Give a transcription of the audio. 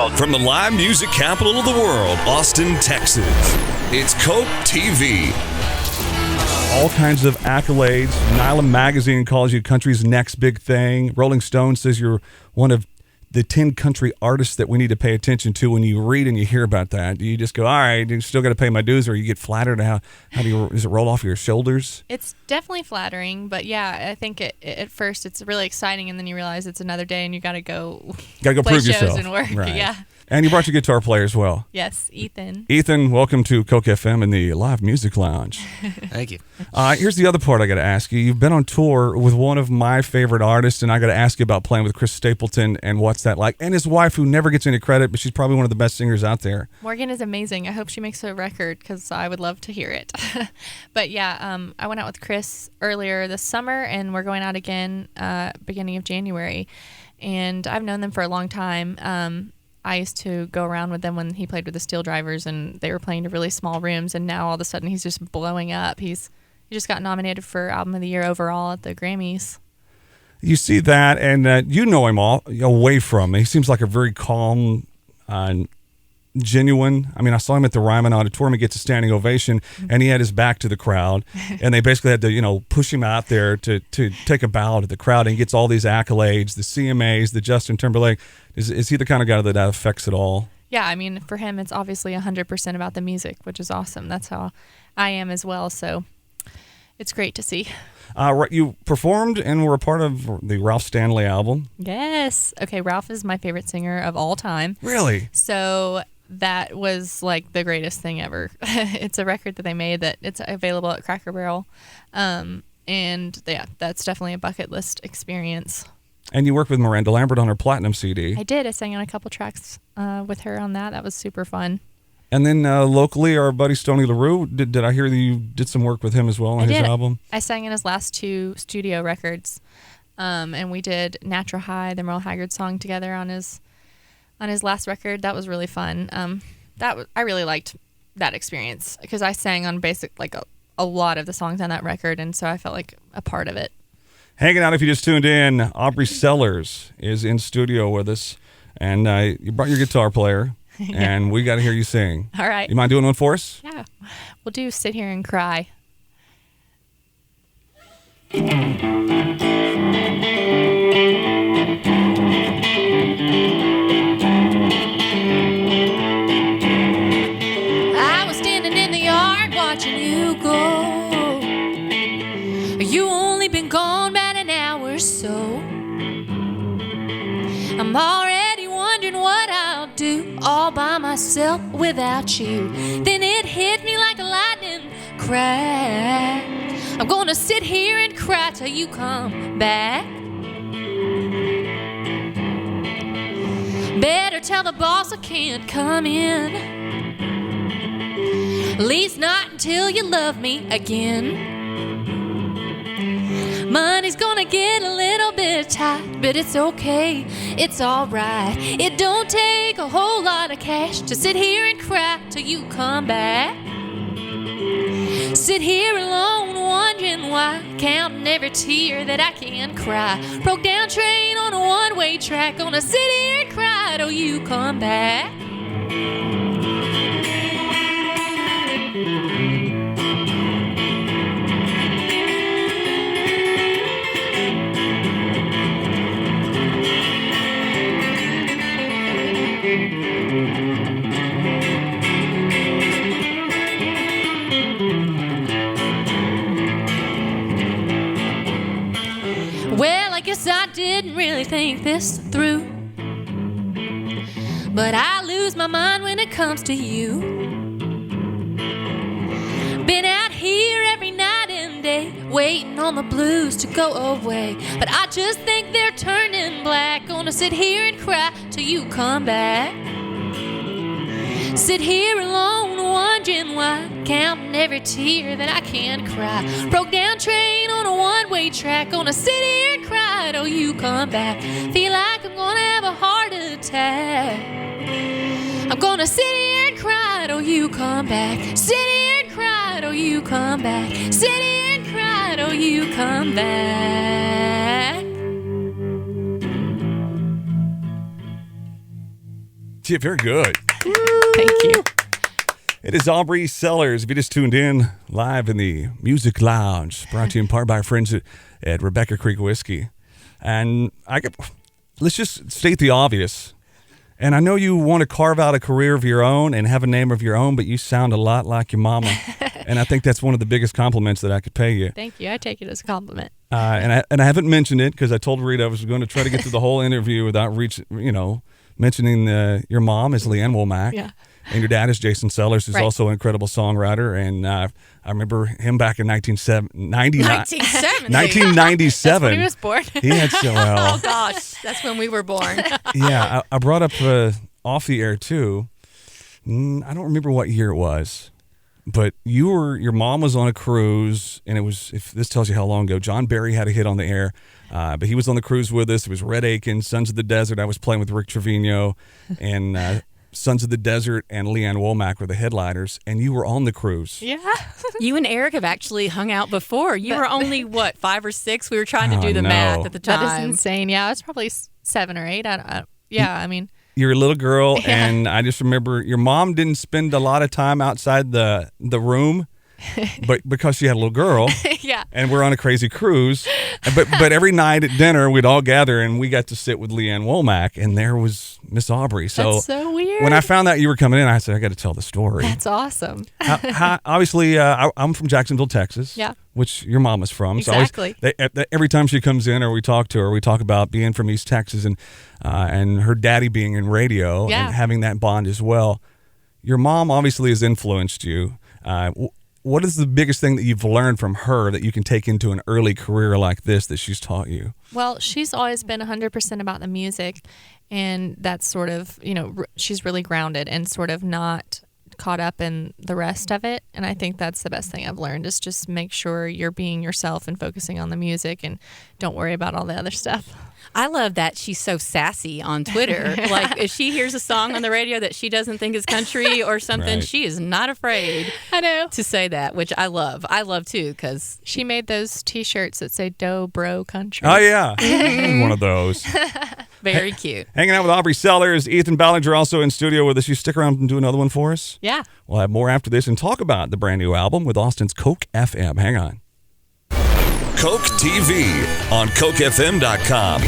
world. From the live music capital of the world, Austin, Texas, it's Coke TV. All kinds of accolades. Nyla Magazine calls you country's next big thing. Rolling Stone says you're one of the 10 country artists that we need to pay attention to. When you read and you hear about that, do you just go, all right, you still got to pay my dues, or you get flattered? How does it roll off your shoulders? It's definitely flattering, but yeah, I think at first it's really exciting, and then you realize it's another day and you got to go play prove shows yourself and work. Right. Yeah. And you brought your guitar player as well. Yes, Ethan. Ethan, welcome to KOKEFM in the Live Music Lounge. Thank you. Here's the other part I got to ask you. You've been on tour with one of my favorite artists, and I got to ask you about playing with Chris Stapleton and what's that like, and his wife, who never gets any credit, but she's probably one of the best singers out there. Morgan is amazing. I hope she makes a record because I would love to hear it. But yeah, I went out with Chris earlier this summer, and we're going out again beginning of January. And I've known them for a long time. I used to go around with them when he played with the Steel Drivers, and they were playing to really small rooms, and now all of a sudden he's just blowing up. He just got nominated for Album of the Year overall at the Grammys. You see that, and you know him all away from. He seems like a very calm, genuine. I mean, I saw him at the Ryman Auditorium. He gets a standing ovation, and he had his back to the crowd, and they basically had to, push him out there to take a bow to the crowd, and he gets all these accolades, the CMAs, the Justin Timberlake. Is he the kind of guy that affects it all? Yeah, I mean, for him, it's obviously 100% about the music, which is awesome. That's how I am as well, so it's great to see. You performed and were a part of the Ralph Stanley album. Yes. Okay, Ralph is my favorite singer of all time. Really? So that was like the greatest thing ever. It's a record that they made that it's available at Cracker Barrel. And yeah, that's definitely a bucket list experience. And you worked with Miranda Lambert on her Platinum CD. I did. I sang on a couple tracks with her on that. That was super fun. And then locally, our buddy Stoney LaRue, did I hear that you did some work with him as well on his album? I sang in his last 2 studio records. And we did Natural High, the Merle Haggard song, together on his last record. That was really fun. I really liked that experience because I sang on a lot of the songs on that record, and so I felt like a part of it. Hanging out, if you just tuned in, Aubrie Sellers is in studio with us, and you brought your guitar player, and we got to hear you sing. All right. You mind doing one for us? Yeah. We'll do Sit Here and Cry. I was standing in the yard watching you go. You only been gone about an hour or so. I'm already wondering what I'll do all by myself without you. Then it hit me like a lightning crack. I'm gonna sit here and cry till you come back. Better tell the boss I can't come in, at least not until you love me again. Money's gonna get a little bit tight, but it's okay, it's alright. It don't take a whole lot of cash to sit here and cry till you come back. Sit here alone wondering why, counting every tear that I can cry. Broke down train on a one-way track, gonna sit here and cry till you come back. Well, I guess I didn't really think this through, but I lose my mind when it comes to you. Been out here every night and day, waiting on the blues to go away, but I just think they're turning black. Gonna sit here and cry till you come back. Sit here alone wondering why, counting every tear that I can cry. Broke down train on a one-way track, gonna sit here and cry till you come back. Feel like I'm gonna have a heart attack. I'm gonna sit here and cry till you come back. Sit here and cry till you come back. Sit here and cry till you come back. Yeah, very good. Thank you. It is Aubrie Sellers. If you just tuned in, live in the Music Lounge, brought to you in part by our friends at Rebecca Creek Whiskey. And let's just state the obvious. And I know you want to carve out a career of your own and have a name of your own, but you sound a lot like your mama. And I think that's one of the biggest compliments that I could pay you. Thank you. I take it as a compliment. And I haven't mentioned it because I told Rita I was going to try to get through the whole interview without mentioning your mom is Leanne Womack. Yeah. And your dad is Jason Sellers, who's Right. also an incredible songwriter. And I remember him back in 1997. 1997. That's when he was born. He had Oh, gosh. That's when we were born. Yeah, I brought up off the air, too. I don't remember what year it was. But your mom was on a cruise, and it was, if this tells you how long ago, John Barry had a hit on the air. But he was on the cruise with us. It was Red Aiken, Sons of the Desert. I was playing with Rick Trevino, and Sons of the Desert and Leanne Womack were the headliners, and you were on the cruise. Yeah. You and Eric have actually hung out before. You were only, 5 or 6? We were trying to do the no. math at the time. That is insane. Yeah, I was probably 7 or 8. I mean. You're a little girl, Yeah. and I just remember your mom didn't spend a lot of time outside the room, but because she had a little girl, Yeah. and we're on a crazy cruise. But every night at dinner, we'd all gather, and we got to sit with Leanne Womack, and there was Miss Aubrie. So, That's so weird. when I found out you were coming in, I said, I got to tell the story. That's awesome. Obviously, I'm from Jacksonville, Texas. Yeah. Which your mom is from. Exactly. So every time she comes in or we talk to her, we talk about being from East Texas and her daddy being in radio Yeah. and having that bond as well. Your mom obviously has influenced you. What is the biggest thing that you've learned from her that you can take into an early career like this that she's taught you? Well, she's always been 100% about the music, and that's sort of, she's really grounded and sort of not caught up in the rest of it. And I think that's the best thing I've learned is just make sure you're being yourself and focusing on the music and don't worry about all the other stuff. I love that she's so sassy on Twitter. Like, if she hears a song on the radio that she doesn't think is country or something, Right. she is not afraid I know. to say that, which I love. I love, too, because She made those T-shirts that say "Doe Bro Country." Oh, yeah. One of those. very cute. Hanging out with Aubrie Sellers. Ethan Ballinger also in studio with us. You stick around and do another one for us? Yeah. We'll have more after this and talk about the brand new album with Austin's KOKEFM. Hang on. Coke TV on KOKEFM.com.